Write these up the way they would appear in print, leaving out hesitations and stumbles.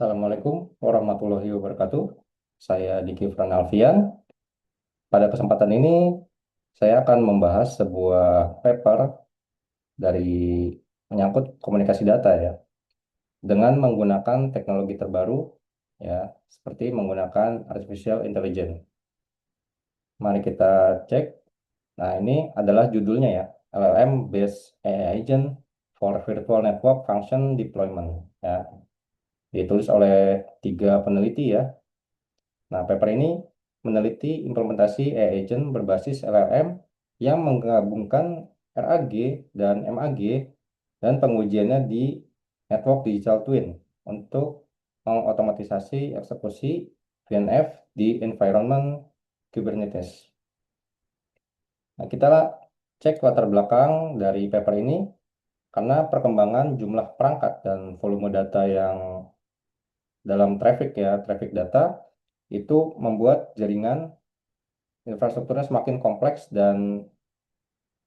Assalamualaikum warahmatullahi wabarakatuh. Saya Diki Fran Alfian. Pada kesempatan ini, saya akan membahas sebuah paper dari menyangkut komunikasi data ya, dengan menggunakan teknologi terbaru ya, seperti menggunakan artificial intelligence. Mari kita cek. Nah, ini adalah judulnya ya, LLM Based AI Agent for Virtual Network Function Deployment ya. Ditulis oleh tiga peneliti ya. Nah, paper ini meneliti implementasi AI agent berbasis LLM yang menggabungkan RAG dan MAG dan pengujiannya di Network Digital Twin untuk mengotomatisasi eksekusi VNF di environment Kubernetes. Nah, kita cek latar belakang dari paper ini karena perkembangan jumlah perangkat dan volume data yang dalam traffic data itu membuat jaringan infrastrukturnya semakin kompleks dan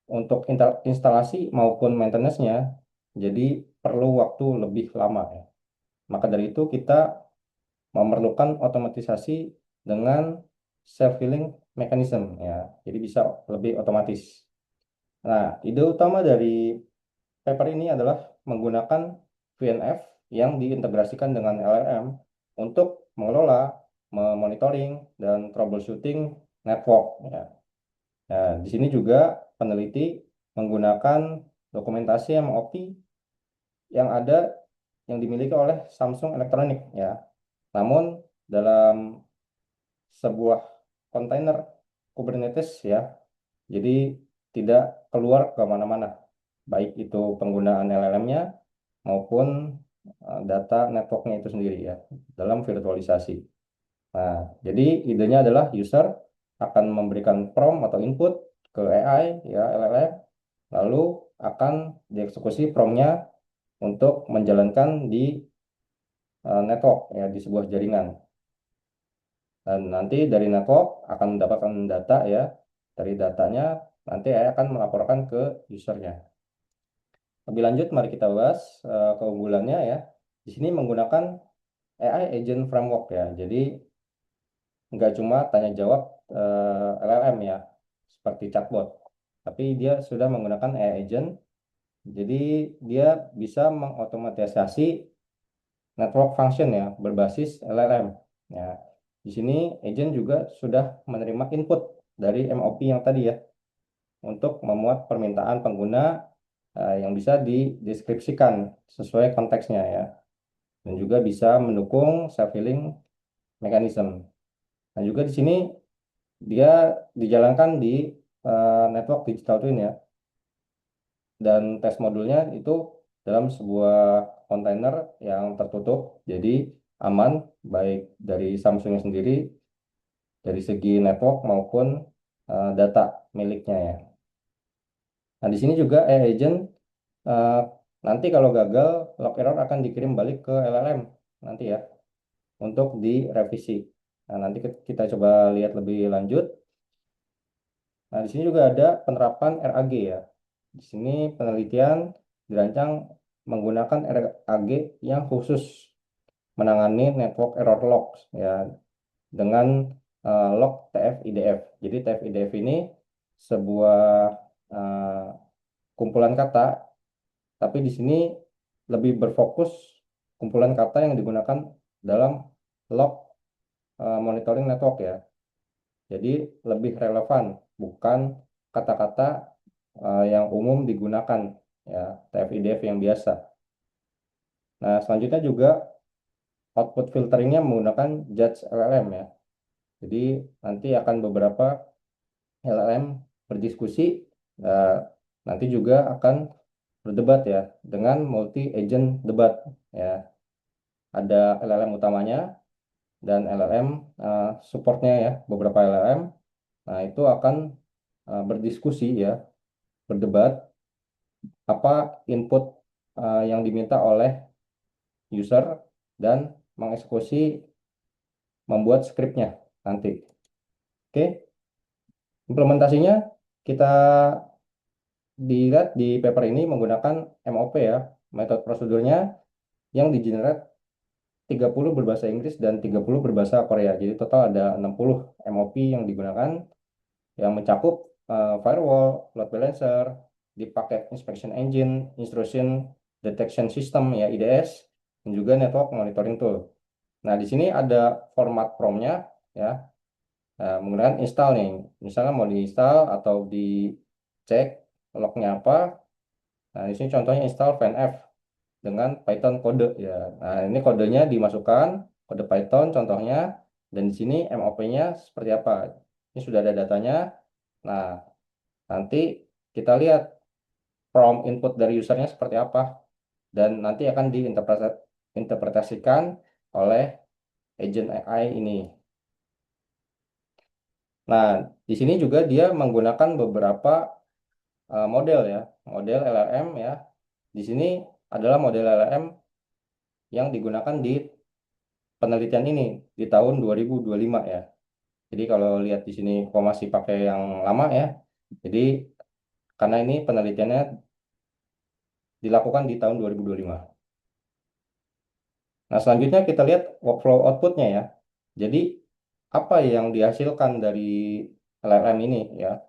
untuk instalasi maupun maintenance-nya jadi perlu waktu lebih lama ya. Maka dari itu kita memerlukan otomatisasi dengan self-healing mechanism ya. Jadi bisa lebih otomatis. Nah, ide utama dari paper ini adalah menggunakan VNF yang diintegrasikan dengan LLM untuk mengelola, memonitoring, dan troubleshooting network ya. Nah, di sini juga peneliti menggunakan dokumentasi MOP yang ada yang dimiliki oleh Samsung Electronics ya. Namun dalam sebuah kontainer Kubernetes ya, jadi tidak keluar ke mana-mana, baik itu penggunaan LLM-nya maupun data networknya itu sendiri ya, dalam virtualisasi. Nah, jadi idenya adalah user akan memberikan prompt atau input ke AI ya LLM, lalu akan dieksekusi prompt-nya untuk menjalankan di network ya di sebuah jaringan. Dan nanti dari network akan mendapatkan data ya. Dari datanya nanti AI akan melaporkan ke usernya. Lebih lanjut mari kita bahas keunggulannya ya. Di sini menggunakan AI Agent Framework ya. Jadi nggak cuma tanya jawab LLM ya, seperti chatbot. Tapi dia sudah menggunakan AI agent, jadi dia bisa mengotomatisasi network function ya, berbasis LLM. Ya, di sini agent juga sudah menerima input dari MOP yang tadi ya, untuk memuat permintaan pengguna yang bisa dideskripsikan sesuai konteksnya ya, dan juga bisa mendukung self-healing mechanism. Nah, juga di sini dia dijalankan di network digital twin ya, dan tes modulnya itu dalam sebuah kontainer yang tertutup, jadi aman baik dari Samsungnya sendiri dari segi network maupun data miliknya ya. Nah, di sini juga agent eh, nanti kalau gagal log error akan dikirim balik ke LLM nanti ya untuk direvisi. Nah, nanti kita coba lihat lebih lanjut. Nah, di sini juga ada penerapan RAG ya. Di sini penelitian dirancang menggunakan RAG yang khusus menangani network error logs ya dengan log TF-IDF. Jadi TF-IDF ini sebuah eh, kumpulan kata, tapi di sini lebih berfokus kumpulan kata yang digunakan dalam log monitoring network ya. Jadi lebih relevan, bukan kata-kata yang umum digunakan ya, TF-IDF yang biasa. Nah, selanjutnya juga output filteringnya menggunakan Judge LLM ya. Jadi nanti akan beberapa LLM berdiskusi, nah, nanti juga akan berdebat ya dengan multi agent debat ya. Ada LLM utamanya dan LLM supportnya ya, beberapa LLM. Nah, itu akan berdiskusi ya, berdebat apa input yang diminta oleh user dan mengeksekusi membuat skripnya nanti. Oke, implementasinya kita dilihat di paper ini menggunakan MOP ya, metode prosedurnya yang di-generate 30 berbahasa Inggris dan 30 berbahasa Korea. Jadi total ada 60 MOP yang digunakan yang mencakup firewall, load balancer, di paket inspection engine, intrusion detection system ya IDS, dan juga network monitoring tool. Nah, di sini ada format promnya ya. Nah, menggunakan install nih. Misalnya mau diinstal atau dicek lognya apa. Nah, di sini contohnya install fanf dengan Python kode ya. Nah, ini kodenya dimasukkan, kode Python contohnya, dan di sini MOP-nya seperti apa. Ini sudah ada datanya. Nah, nanti kita lihat prompt input dari usernya seperti apa, dan nanti akan diinterpretasikan oleh agent AI ini. Nah, di sini juga dia menggunakan beberapa model ya, model LLM ya. Di sini adalah model LLM yang digunakan di penelitian ini di tahun 2025 ya. Jadi kalau lihat di sini kok masih pakai yang lama ya. Jadi karena ini penelitiannya dilakukan di tahun 2025. Nah, selanjutnya kita lihat workflow outputnya ya. Jadi apa yang dihasilkan dari LLM ini ya?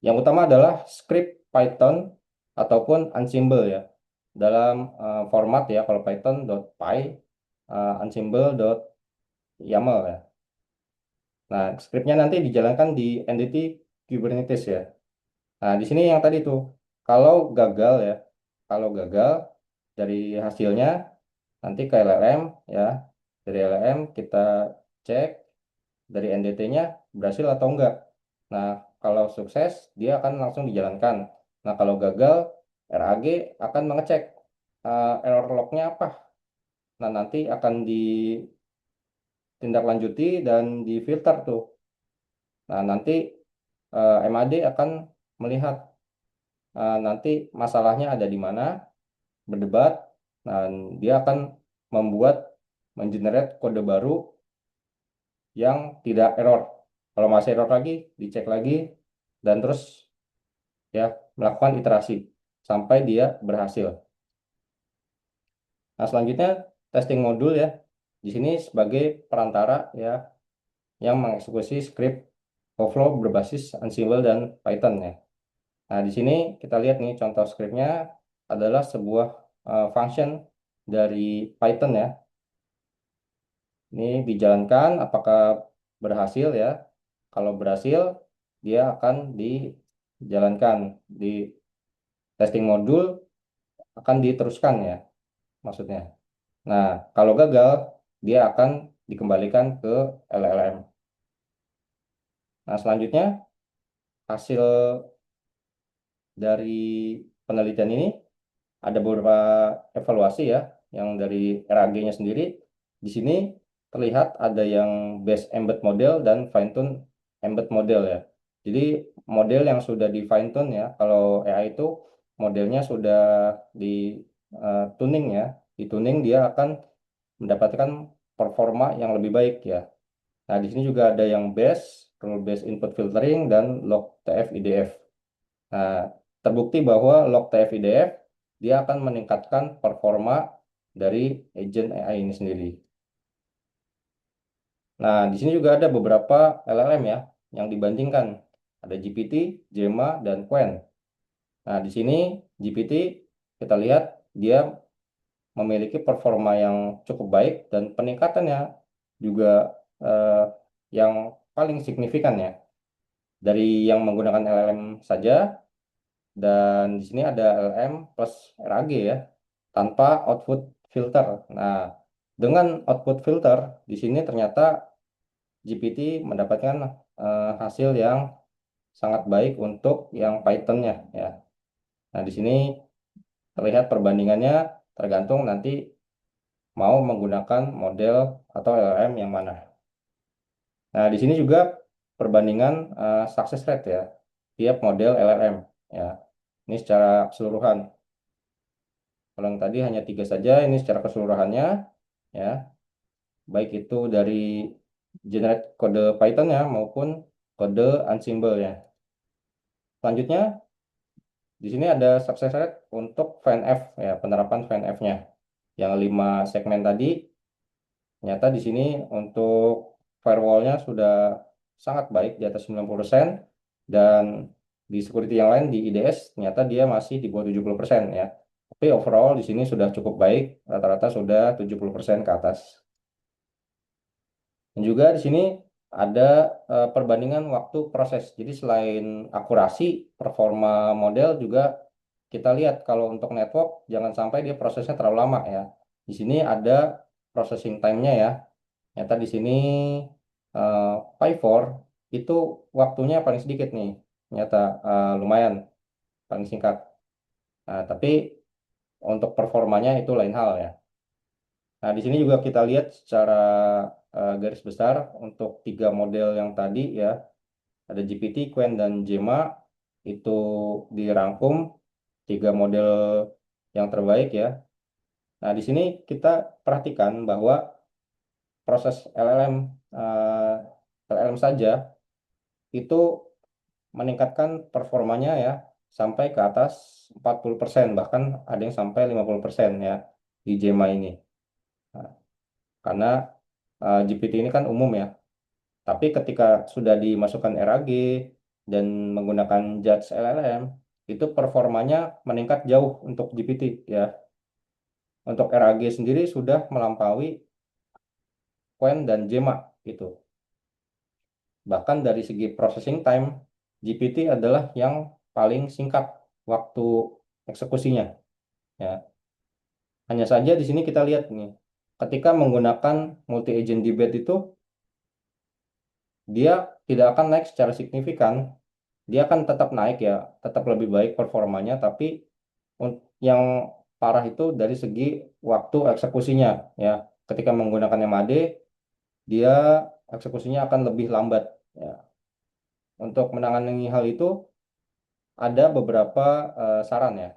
Yang utama adalah script Python ataupun Ansible ya. Dalam format ya, kalau Python.py, Ansible.yaml ya. Nah, scriptnya nanti dijalankan di entity Kubernetes ya. Nah, di sini yang tadi tuh, kalau gagal ya, kalau gagal dari hasilnya nanti ke LLM ya, dari LLM kita cek dari NDT-nya berhasil atau enggak. Nah, kalau sukses dia akan langsung dijalankan. Nah, kalau gagal RAG akan mengecek error log-nya apa. Nah, nanti akan ditindaklanjuti dan difilter tuh. Nah, nanti MAD akan melihat nanti masalahnya ada di mana, berdebat, dan dia akan membuat mengenerate kode baru yang tidak error. Kalau masih error lagi, dicek lagi, dan terus ya melakukan iterasi sampai dia berhasil. Nah, selanjutnya testing modul ya. Di sini sebagai perantara ya yang mengeksekusi script overflow berbasis Ansible dan Python ya. Nah, di sini kita lihat nih contoh scriptnya adalah sebuah function dari Python ya. Ini dijalankan apakah berhasil ya. Kalau berhasil, dia akan dijalankan di testing modul akan diteruskan ya maksudnya. Nah, kalau gagal, dia akan dikembalikan ke LLM. Nah, selanjutnya hasil dari penelitian ini ada beberapa evaluasi ya, yang dari RAG-nya sendiri. Di sini terlihat ada yang base embed model dan fine tune embed model ya. Jadi model yang sudah di fine tune ya, kalau AI itu modelnya sudah di tuning ya, di tuning dia akan mendapatkan performa yang lebih baik ya. Nah, di sini juga ada yang base, rule based input filtering dan log TF IDF. Nah, terbukti bahwa log TF IDF dia akan meningkatkan performa dari agent AI ini sendiri. Nah, di sini juga ada beberapa LLM ya yang dibandingkan. Ada GPT, Gemma, dan Qwen. Nah, di sini GPT kita lihat dia memiliki performa yang cukup baik dan peningkatannya juga eh, yang paling signifikan ya. Dari yang menggunakan LLM saja, dan di sini ada LLM plus RAG ya, tanpa output filter. Nah, dengan output filter di sini ternyata GPT mendapatkan hasil yang sangat baik untuk yang Python-nya ya. Nah, di sini terlihat perbandingannya tergantung nanti mau menggunakan model atau LLM yang mana. Nah, di sini juga perbandingan success rate ya, tiap model LLM ya. Ini secara keseluruhan. Kalau yang tadi hanya tiga saja, ini secara keseluruhannya ya, baik itu dari generate kode Python ya maupun kode Ansible ya. Selanjutnya di sini ada success rate untuk FANF ya, penerapan FANF-nya. Yang 5 segmen tadi Ternyata di sini untuk firewallnya sudah sangat baik di atas 90%, dan di security yang lain di IDS ternyata dia masih di bawah 70% ya. Tapi overall di sini sudah cukup baik, rata-rata sudah 70% ke atas. Dan juga di sini ada perbandingan waktu proses. Jadi selain akurasi, performa model juga kita lihat kalau untuk network jangan sampai dia prosesnya terlalu lama ya. Di sini ada processing time-nya ya. Ternyata di sini eh, Pi4 itu waktunya paling sedikit nih. Ternyata lumayan paling singkat. Nah, tapi untuk performanya itu lain hal ya. Nah, di sini juga kita lihat secara garis besar untuk tiga model yang tadi ya, ada GPT, Qwen, dan Gemma, itu dirangkum tiga model yang terbaik ya. Nah, di sini kita perhatikan bahwa proses LLM saja itu meningkatkan performanya ya sampai ke atas 40%, bahkan ada yang sampai 50% ya di Gemma ini. Nah, karena GPT ini kan umum ya. Tapi ketika sudah dimasukkan RAG dan menggunakan Judge LLM, itu performanya meningkat jauh untuk GPT ya. Untuk RAG sendiri sudah melampaui Qwen dan Gemma gitu. Bahkan dari segi processing time, GPT adalah yang paling singkat waktu eksekusinya ya. Hanya saja di sini kita lihat nih, ketika menggunakan multi agent debate itu dia tidak akan naik secara signifikan. Dia akan tetap naik ya, tetap lebih baik performanya, tapi yang parah itu dari segi waktu eksekusinya ya. Ketika menggunakan MAD, dia eksekusinya akan lebih lambat ya. Untuk menangani hal itu ada beberapa saran ya.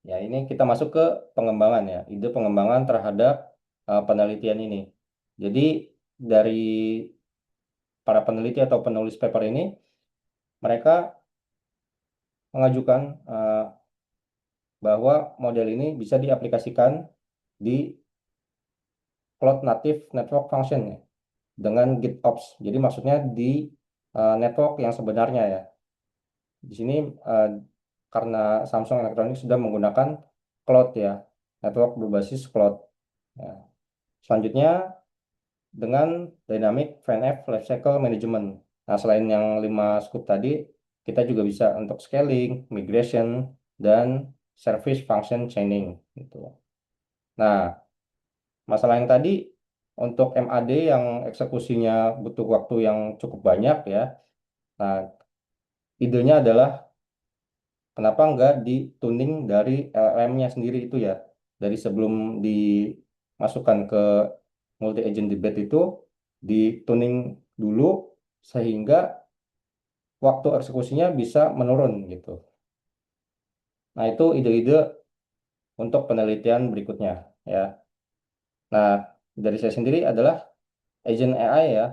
Ya, ini kita masuk ke pengembangan ya, ide pengembangan terhadap penelitian ini. Jadi dari para peneliti atau penulis paper ini, mereka mengajukan bahwa model ini bisa diaplikasikan di Cloud Native Network Function ya, dengan GitOps. Jadi maksudnya di network yang sebenarnya ya. Di sini eh, karena Samsung Electronics sudah menggunakan cloud ya, network berbasis cloud. Ya. Selanjutnya dengan Dynamic VNF Lifecycle Management. Nah, selain yang 5 scoop tadi, kita juga bisa untuk scaling, migration, dan service function chaining gitu. Nah, masalah yang tadi untuk MAD yang eksekusinya butuh waktu yang cukup banyak ya. Nah, idenya adalah kenapa nggak dituning dari LLM-nya sendiri itu ya. Dari sebelum dimasukkan ke multi agent debate itu dituning dulu sehingga waktu eksekusinya bisa menurun gitu. Nah, itu ide-ide untuk penelitian berikutnya ya. Nah, dari saya sendiri adalah agent AI ya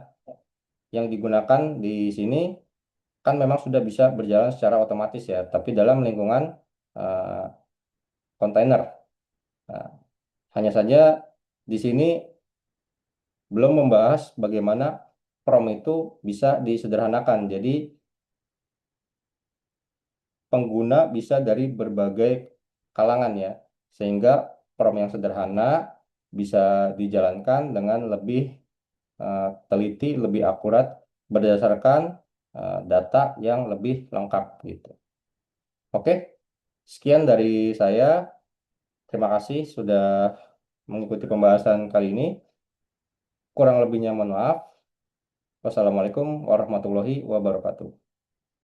yang digunakan di sini kan memang sudah bisa berjalan secara otomatis ya, tapi dalam lingkungan eh, kontainer. Nah, hanya saja di sini belum membahas bagaimana prompt itu bisa disederhanakan. Jadi pengguna bisa dari berbagai kalangan ya, sehingga prompt yang sederhana bisa dijalankan dengan lebih teliti, lebih akurat berdasarkan data yang lebih lengkap gitu. Oke, sekian dari saya. Terima kasih sudah mengikuti pembahasan kali ini. Kurang lebihnya mohon maaf. Wassalamualaikum warahmatullahi wabarakatuh.